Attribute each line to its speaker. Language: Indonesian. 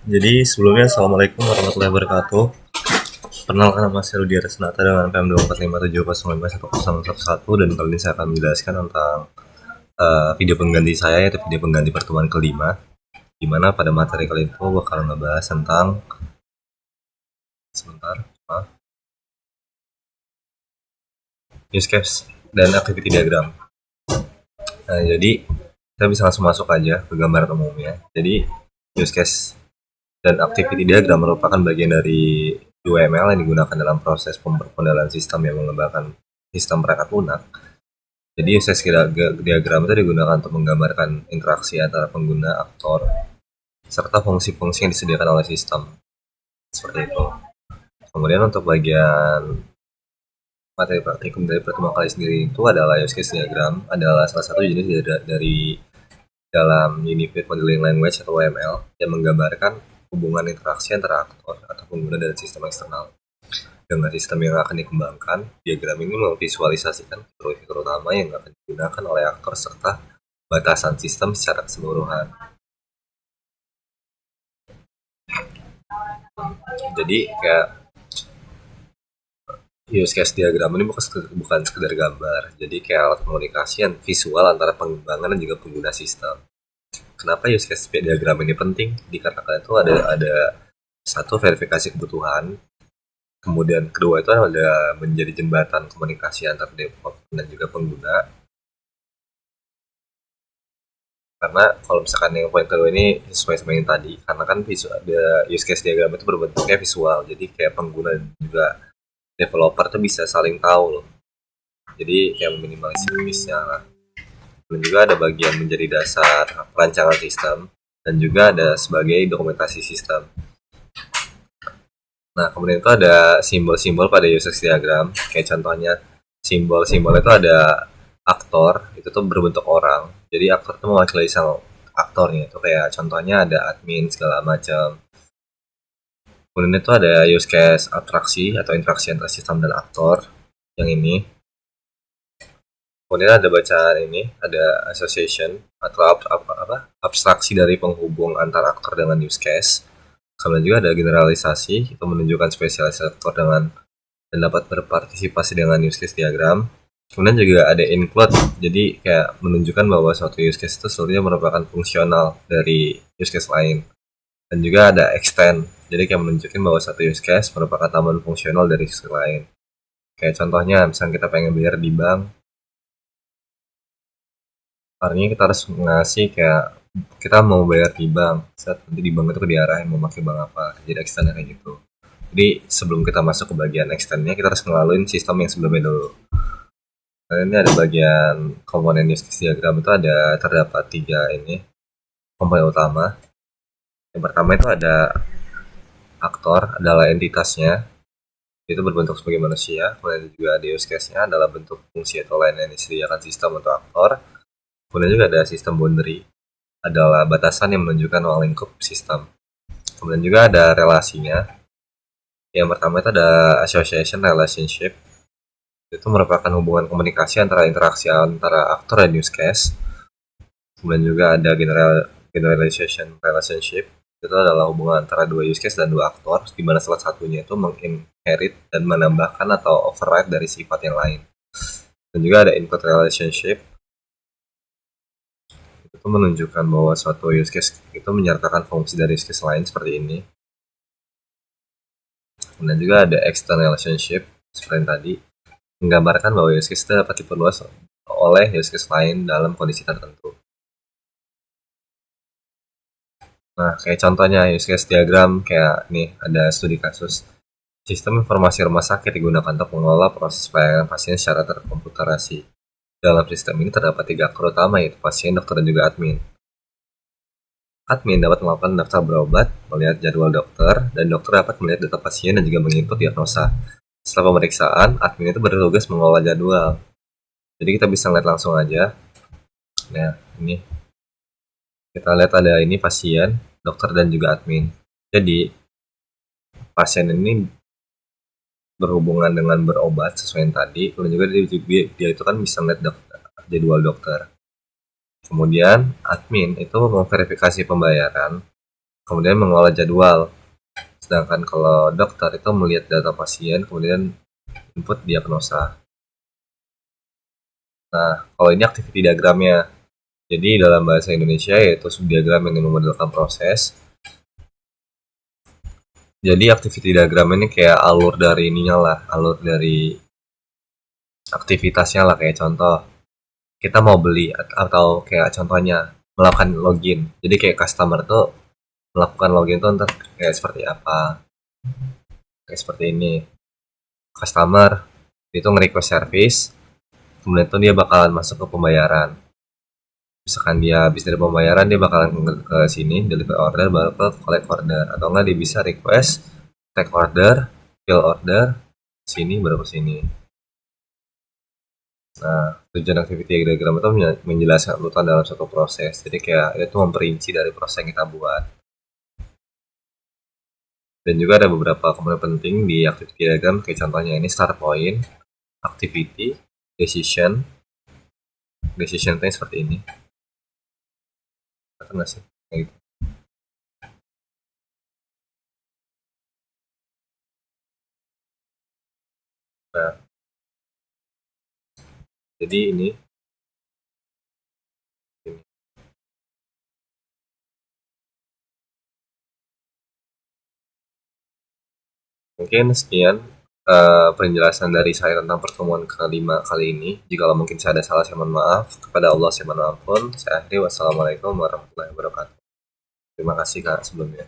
Speaker 1: Jadi sebelumnya Assalamualaikum warahmatullahi wabarakatuh. Perkenalkan nama saya Rudi Arisnata dengan PM 245705111 dan kali ini saya akan menjelaskan tentang video pengganti saya yaitu video pengganti pertemuan kelima, di mana pada materi kali itu bakal ngebahas tentang use case dan activity diagram. Nah, jadi kita bisa langsung masuk aja ke gambaran umumnya. Jadi use case dan activity diagram merupakan bagian dari UML yang digunakan dalam proses pempermodalan sistem yang mengembangkan sistem perangkat lunak. Jadi use case diagram itu digunakan untuk menggambarkan interaksi antara pengguna, aktor, serta fungsi-fungsi yang disediakan oleh sistem. Seperti itu. Kemudian untuk bagian materi praktikum dari pertemuan kali sendiri itu adalah use case diagram, adalah salah satu jenis dari dalam Unified Modeling Language atau UML yang menggambarkan hubungan interaksi antara aktor atau pengguna dan sistem eksternal. Dengan sistem yang akan dikembangkan, diagram ini memvisualisasikan fitur-fitur utama yang akan digunakan oleh aktor serta batasan sistem secara keseluruhan. Jadi kayak use case diagram ini bukan sekedar gambar, jadi kayak alat komunikasi yang visual antara pengembangan dan juga pengguna sistem. Kenapa use case diagram ini penting? Dikarenakan itu ada satu, verifikasi kebutuhan, kemudian kedua itu ada menjadi jembatan komunikasi antar developer dan juga pengguna. Karena kalau misalkan yang poin kedua ini sesuai sama yang tadi, karena kan ada use case diagram itu berbentuknya visual, jadi kayak pengguna dan juga developer tuh bisa saling tahu loh. Jadi kayak meminimalisir miss-nya lah. Dan juga ada bagian menjadi dasar perancangan sistem dan juga ada sebagai dokumentasi sistem. Nah, kemudian itu ada simbol-simbol pada use case diagram. Kayak contohnya simbol-simbol itu ada aktor, itu tuh berbentuk orang. Jadi aktor itu mewakili sang aktornya. Itu kayak contohnya ada admin segala macam. Kemudian itu ada use case atraksi atau interaksi antara sistem dan aktor. Yang ini. Kemudian ada bacaan ini, ada association atau abstraksi dari penghubung antara aktor dengan use case. Kemudian juga ada generalisasi, itu menunjukkan spesialis aktor dengan dan dapat berpartisipasi dengan use case diagram. Kemudian juga ada include, jadi kayak menunjukkan bahwa suatu use case itu seluruhnya merupakan fungsional dari use case lain. Dan juga ada extend, jadi kayak menunjukkan bahwa satu use case merupakan tambahan fungsional dari use case lain. Kayak contohnya, misalnya kita pengen bayar di bank, artinya kita harus ngasih kayak kita mau bayar di bank, saat nanti di bank itu diarahin mau pakai bank apa, jadi extendnya kayak gitu. Jadi sebelum kita masuk ke bagian extendnya, kita harus ngelaluin sistem yang sebelumnya dulu. Nah, ini ada bagian komponen use case diagram itu terdapat 3 ini komponen utama. Yang pertama itu ada aktor, adalah entitasnya, itu berbentuk sebagai manusia. Kemudian juga ada use case-nya adalah bentuk fungsi atau lain yang disediakan sistem untuk aktor. Kemudian juga ada sistem boundary, adalah batasan yang menunjukkan ruang lingkup sistem. Kemudian juga ada relasinya. Yang pertama itu ada association relationship. Itu merupakan hubungan komunikasi antara interaksi antara aktor dan use case. Kemudian juga ada generalization relationship. Itu adalah hubungan antara dua use case dan dua aktor, di mana salah satunya itu menginherit dan menambahkan atau override dari sifat yang lain. Dan juga ada input relationship. Itu menunjukkan bahwa suatu use case itu menyertakan fungsi dari use case lain seperti ini. Kemudian juga ada external relationship seperti yang tadi, menggambarkan bahwa use case itu dapat diperluas oleh use case lain dalam kondisi tertentu. Nah, kayak contohnya use case diagram kayak nih, ada studi kasus. Sistem informasi rumah sakit digunakan untuk mengelola proses pelayanan pasien secara terkomputerasi. Dalam sistem ini terdapat 3 aktor utama, yaitu pasien, dokter, dan juga admin. Admin dapat melakukan daftar berobat, melihat jadwal dokter, dan dokter dapat melihat data pasien dan juga menginput diagnosa. Setelah pemeriksaan, admin itu bertugas mengelola jadwal. Jadi kita bisa lihat langsung aja. Nah, ini kita lihat ada ini pasien, dokter, dan juga admin. Jadi pasien ini berhubungan dengan berobat sesuai yang tadi, kemudian juga dia itu kan bisa melihat jadwal dokter. Kemudian admin itu memverifikasi pembayaran, kemudian mengelola jadwal. Sedangkan kalau dokter itu melihat data pasien, kemudian input diagnosa. Nah, kalau ini activity diagramnya. Jadi dalam bahasa Indonesia yaitu subdiagram yang memodelkan proses. Jadi activity diagram ini kayak alur dari ininya lah, alur dari aktivitasnya lah, kayak contoh kita mau beli atau kayak contohnya melakukan login. Jadi kayak customer tuh melakukan login tuh ntar kayak seperti apa, kayak seperti ini. Customer itu nge-request service, kemudian tuh dia bakalan masuk ke pembayaran. Misalkan dia habis dari pembayaran, dia bakalan ke sini deliver order, baru ke collect order, atau enggak dia bisa request take order, fill order, sini baru ke sini. Nah, tujuan activity diagram itu menjelaskan urutan dalam suatu proses. Jadi kayak itu memperinci dari proses yang kita buat. Dan juga ada beberapa komponen penting di activity diagram, kayak contohnya ini start point, activity, decision. Decision itu seperti ini. Kata nggak sih? Kayak gitu. Nah, jadi ini mungkin sekian penjelasan dari saya tentang pertemuan kelima kali ini. Jika mungkin saya ada salah, saya mohon maaf. Kepada Allah saya mohon ampun. Saya akhiri, wassalamualaikum warahmatullahi wabarakatuh. Terima kasih Kak sebelumnya.